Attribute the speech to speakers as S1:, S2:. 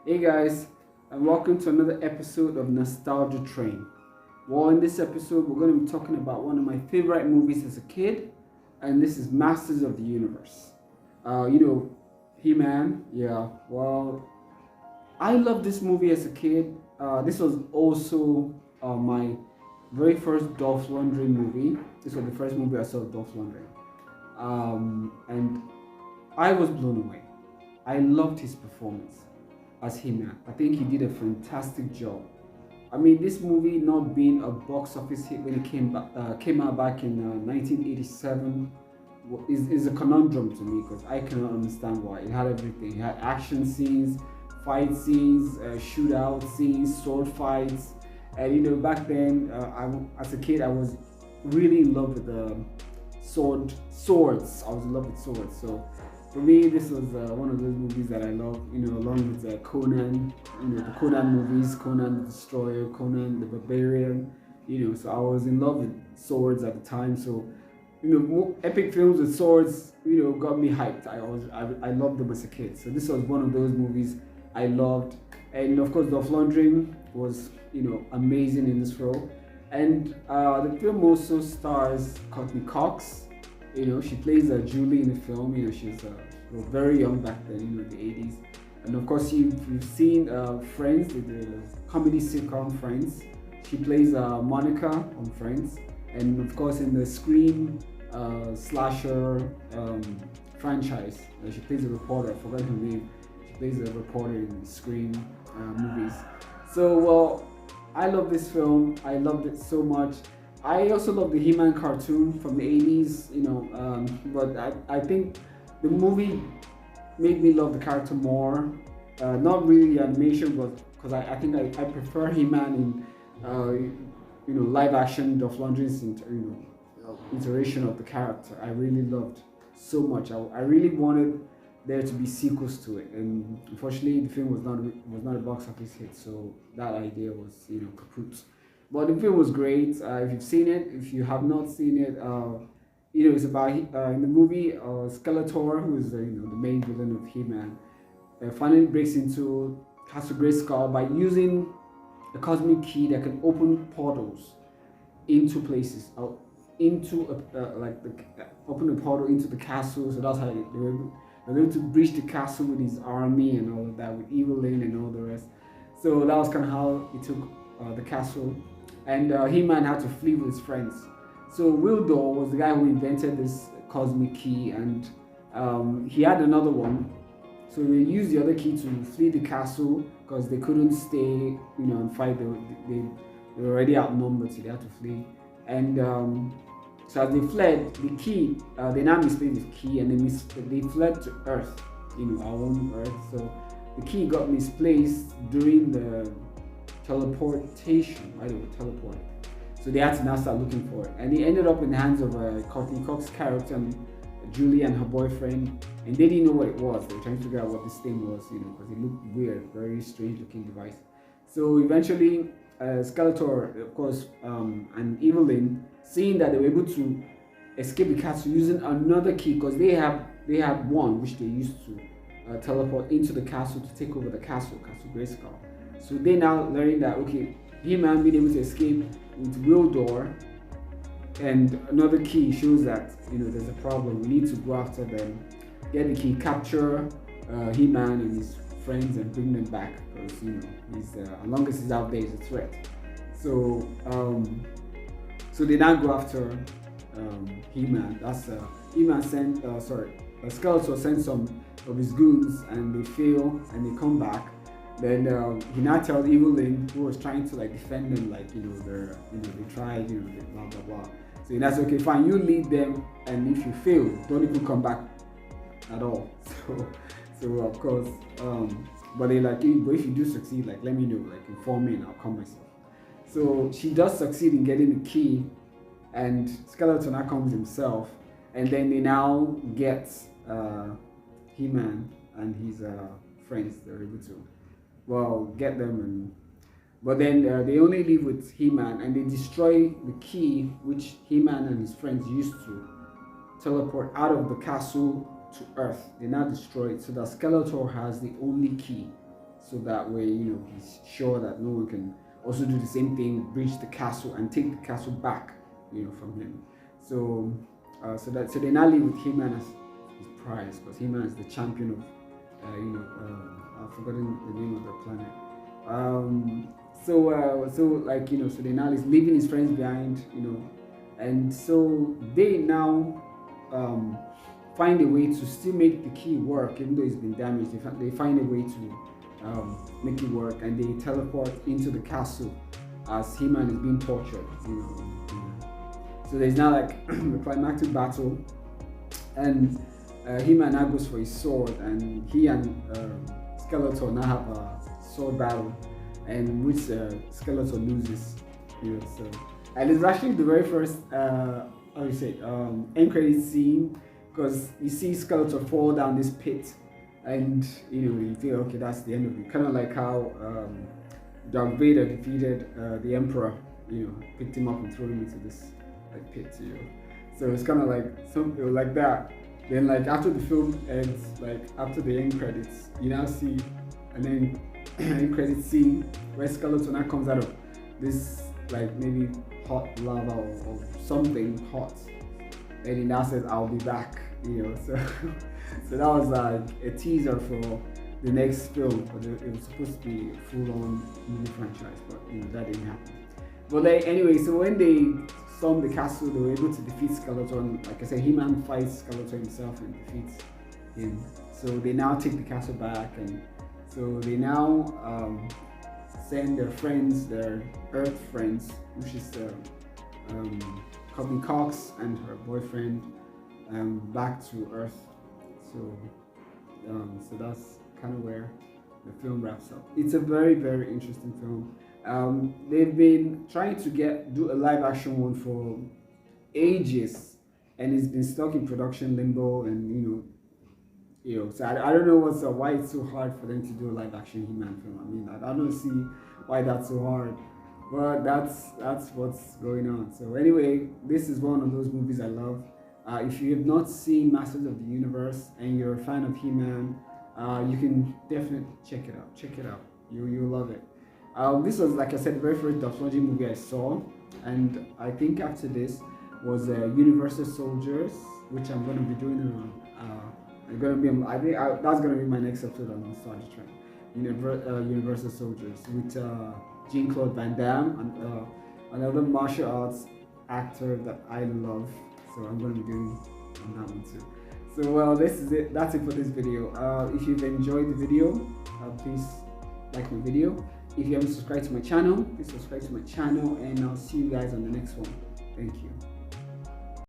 S1: Hey guys, and welcome to another episode of Nostalgia Train. Well, in this episode, we're going to be talking about one of my favorite movies as a kid, and this is Masters of the Universe. He-Man. Yeah, well, I loved this movie as a kid. This was also my very first Dolph Lundgren movie. This was the first movie I saw of Dolph Lundgren, and I was blown away. I loved his performance as He-Man. I think he did a fantastic job. I mean, this movie not being a box office hit when it came out back in 1987 is a conundrum to me because I cannot understand why. It had everything. It had action scenes, fight scenes, shootout scenes, sword fights, and back then, as a kid, I was really in love with the swords. I was in love with swords, so for me, this was one of those movies that I love, along with Conan, the Conan movies, Conan the Destroyer, Conan the Barbarian, so I was in love with swords at the time. So, epic films with swords, got me hyped. I loved them as a kid. So this was one of those movies I loved. And of course, Dolph Lundgren was, amazing in this role. And the film also stars Courteney Cox. She plays Julie in the film. She's very young back then, in the 80s. And of course, you've seen Friends, the comedy sitcom Friends. She plays Monica on Friends. And of course, in the Scream slasher franchise, she plays a reporter. I forgot her name. She plays a reporter in the Scream movies. So, well, I love this film. I loved it so much. I also love the He-Man cartoon from the 80s, but I think the movie made me love the character more. Not really the animation, but because I think I prefer He-Man in live action Dolph Lundgren's iteration of the character. I really loved so much. I really wanted there to be sequels to it, and unfortunately the film was not a box office hit, so that idea was kaput. But the film was great. If you've seen it, if you have not seen it, it's about in the movie Skeletor, who is the main villain of He-Man, finally breaks into Castle Grayskull by using a cosmic key that can open portals into places, open a portal into the castle. So that's how they were able to breach the castle with his army and all of that, with Evelyn and all the rest. So that was kind of how he took the castle. And He-Man had to flee with his friends. So Wildor was the guy who invented this cosmic key, and he had another one. So they used the other key to flee the castle because they couldn't stay, and fight. They were already outnumbered, so they had to flee. And so as they fled, the key, they now misplaced the key, and they fled to Earth, our own Earth. So the key got misplaced during the teleportation, right? They were teleported. So they had to now start looking for it. And it ended up in the hands of Courteney Cox character and Julie and her boyfriend. And they didn't know what it was. They were trying to figure out what this thing was, because it looked weird, very strange looking device. So eventually, Skeletor, of course, and Evelyn, seeing that they were able to escape the castle using another key, because they had one which they used to teleport into the castle to take over the castle Grayskull. So they now learning that, okay, He-Man being able to escape with Wildor and another key shows that there's a problem. We need to go after them, get the key, capture He-Man and his friends, and bring them back, because he's as long as he's out there, he's a threat. So so they now go after He-Man. That's He-Man sent Skeletor sent some of his goons, and they fail and they come back. Then he now tells Evelyn, who was trying to defend them, they tried, blah blah blah. So he now says, okay, fine, you lead them, and if you fail, don't even come back at all. So of course, but they but if you do succeed, let me know, inform me, and I'll come myself. So she does succeed in getting the key, and Skeleton now comes himself, and then they now get He-Man and his friends. They're able to get them, but then they only leave with He-Man, and they destroy the key which He-Man and his friends used to teleport out of the castle to Earth. They now destroy it, so that Skeletor has the only key. so that way, you know, he's sure that no one can also do the same thing, breach the castle and take the castle back, you know, from him. So so they now leave with Iheme as his prize, because Iheme is the champion of I've forgotten the name of the planet. So like, you know, so they now is leaving his friends behind, you know, and so they now find a way to still make the key work, even though it's been damaged. They find a way to make it work, and they teleport into the castle as Iheme is being tortured, you know. So there's now like the climactic battle, and Iheme now goes for his sword, and he and Skeletor now have a sword battle, and which Skeletor loses, you know. So, and it's actually the very first end credit scene, because you see Skeletor fall down this pit, and you know, you feel okay, that's the end of it. Kind of like how Darth Vader defeated the Emperor, you know, picked him up and threw him into this like pit, you know. So it's kind of like something like that. Then like after the film ends, like after the end credits, you now see an end credit scene where Skeletor now comes out of this like maybe hot lava or something hot, and he now says, "I'll be back," you know. So so that was like a teaser for the next film, but it was supposed to be a full-on movie franchise, but you know, that didn't happen. But like anyway, so when they stormed the castle, they were able to defeat Skeletor. Like I said, He-Man fights Skeletor himself and defeats him. So they now take the castle back, and so they now send their friends, their Earth friends, which is Courteney Cox and her boyfriend, back to Earth. So so that's kind of where the film wraps up. It's a very, very interesting film. They've been trying to do a live action one for ages, and it's been stuck in production limbo, and you know. So I don't know why it's so hard for them to do a live action He-Man film. I mean, I don't see why that's so hard, but that's what's going on. So anyway, this is one of those movies I love. If you have not seen Masters of the Universe and you're a fan of He-Man, you can definitely check it out. Check it out. You'll love it. This was, like I said, the very first Dolph Lundgren movie I saw, and I think after this was Universal Soldiers, which I'm going to be doing that's going to be my next episode on Nostalgia Train. Universal Soldiers with Jean-Claude Van Damme, and another martial arts actor that I love. So I'm going to be doing on that one too. So well, this is it. That's it for this video. If you've enjoyed the video, please like my video. If you haven't subscribed to my channel, please subscribe to my channel, and I'll see you guys on the next one. Thank you.